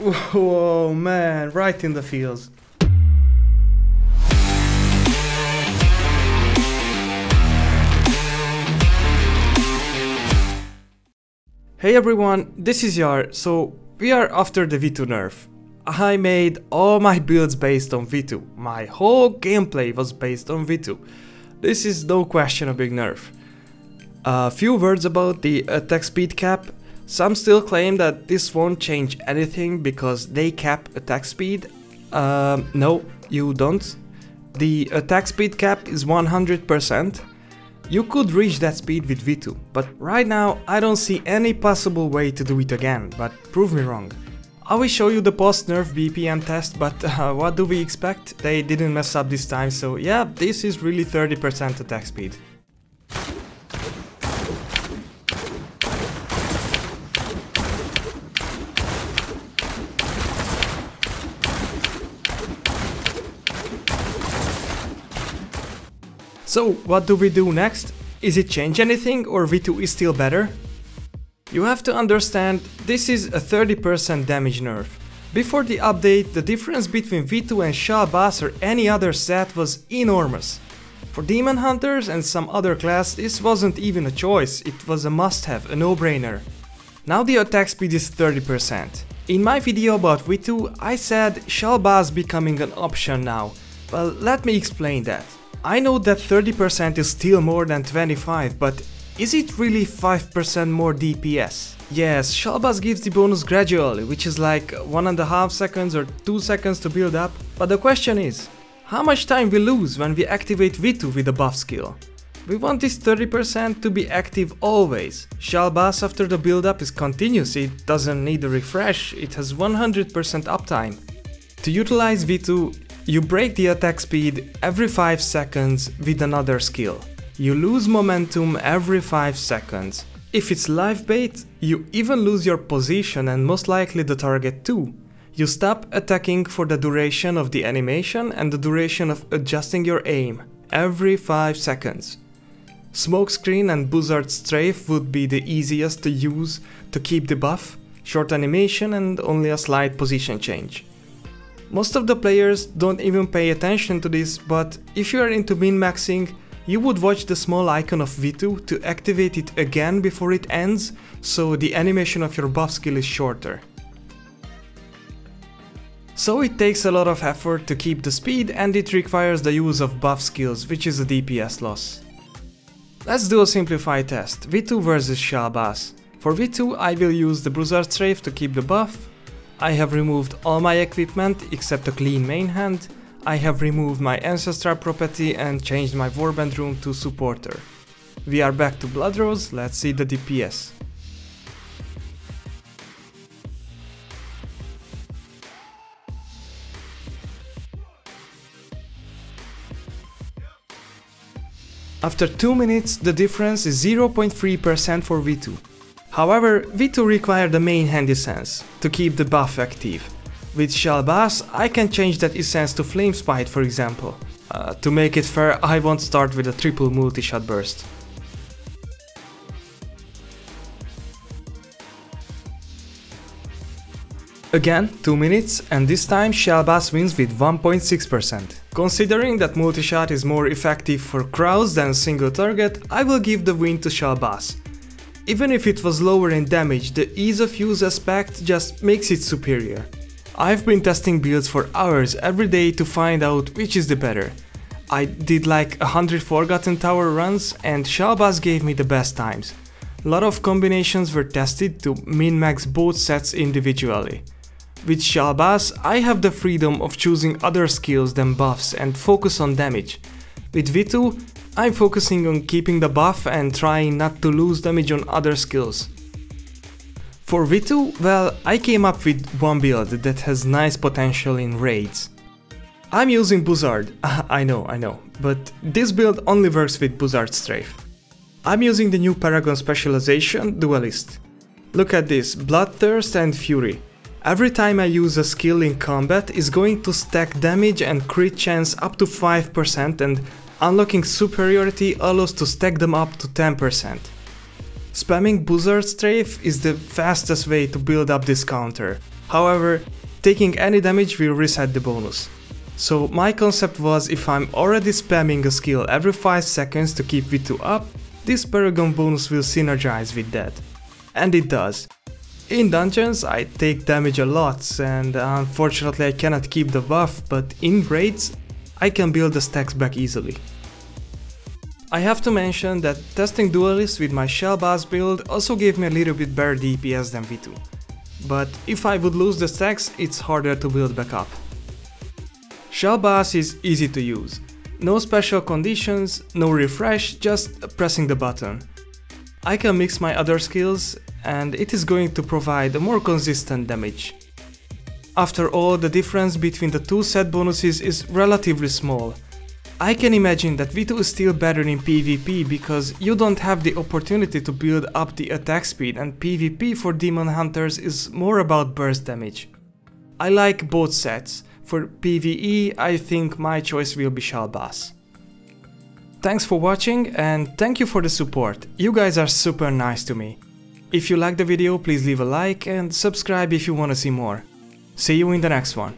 Whoa, man, right in the feels. Hey everyone, this is Yyyar. So we are after the Vithu nerf. I made all my builds based on Vithu. My whole gameplay was based on Vithu. This is no question a big nerf. A few words about the attack speed cap. Some still claim that this won't change anything because they cap attack speed. No, you don't. The attack speed cap is 100%. You could reach that speed with Vithu, but right now I don't see any possible way to do it again, but prove me wrong. I will show you the post-nerf BPM test, but what do we expect? They didn't mess up this time, so yeah, this is really 30% attack speed. So what do we do next? Is it change anything or Vithu is still better? You have to understand, this is a 30% damage nerf. Before the update, the difference between Vithu and shal'baas or any other set was enormous. For demon hunters and some other class, this wasn't even a choice, it was a must-have, a no-brainer. Now the attack speed is 30%. In my video about Vithu, I said shal'baas becoming an option now. Well, let me explain that. I know that 30% is still more than 25, but is it really 5% more DPS? Yes, shal'baas gives the bonus gradually, which is like 1.5 seconds or 2 seconds to build up, but the question is, how much time we lose when we activate Vithu with a buff skill? We want this 30% to be active always. Shal'baas after the build up is continuous, it doesn't need a refresh, it has 100% uptime. To utilize Vithu, you break the attack speed every 5 seconds with another skill. You lose momentum every 5 seconds. If it's live bait, you even lose your position and most likely the target too. You stop attacking for the duration of the animation and the duration of adjusting your aim, every 5 seconds. Smokescreen and buzzard strafe would be the easiest to use to keep the buff, short animation and only a slight position change. Most of the players don't even pay attention to this, but if you are into min-maxing, you would watch the small icon of Vithu to activate it again before it ends, so the animation of your buff skill is shorter. So it takes a lot of effort to keep the speed and it requires the use of buff skills, which is a DPS loss. Let's do a simplified test, Vithu versus shal'baas. For Vithu I will use the buzzard strafe to keep the buff. I have removed all my equipment except a clean main hand. I have removed my ancestral property and changed my warband room to supporter. We are back to Blood Rose, let's see the DPS. After 2 minutes, the difference is 0.3% for Vithu. However, Vithu required the main hand essence to keep the buff active. With shal'baas, I can change that essence to flame spite, for example. To make it fair, I won't start with a triple multi-shot burst. Again, 2 minutes, and this time shal'baas wins with 1.6%. Considering that multi-shot is more effective for crowds than single target, I will give the win to shal'baas. Even if it was lower in damage, the ease of use aspect just makes it superior. I've been testing builds for hours every day to find out which is the better. I did like 100 Forgotten Tower runs and shal'baas gave me the best times. A lot of combinations were tested to min-max both sets individually. With shal'baas, I have the freedom of choosing other skills than buffs and focus on damage. With Vithu, I'm focusing on keeping the buff and trying not to lose damage on other skills. For Vithu, well, I came up with one build that has nice potential in raids. I'm using buzzard, I know, but this build only works with buzzard strafe. I'm using the new Paragon specialization, Duelist. Look at this, Bloodthirst and Fury. Every time I use a skill in combat is going to stack damage and crit chance up to 5% and unlocking superiority allows to stack them up to 10%. Spamming buzzard strafe is the fastest way to build up this counter. However, taking any damage will reset the bonus. So my concept was, if I'm already spamming a skill every 5 seconds to keep Vithu up, this Paragon bonus will synergize with that. And it does. In dungeons I take damage a lot and unfortunately I cannot keep the buff, but in raids I can build the stacks back easily. I have to mention that testing Duelist with my shal'baas build also gave me a little bit better DPS than Vithu. But if I would lose the stacks, it's harder to build back up. Shal'baas is easy to use. No special conditions, no refresh, just pressing the button. I can mix my other skills and it is going to provide a more consistent damage. After all, the difference between the two set bonuses is relatively small. I can imagine that Vithu is still better in PvP because you don't have the opportunity to build up the attack speed, and PvP for demon hunters is more about burst damage. I like both sets. For PvE, I think my choice will be shal'baas. Thanks for watching and thank you for the support. You guys are super nice to me. If you liked the video, please leave a like and subscribe if you want to see more. See you in the next one.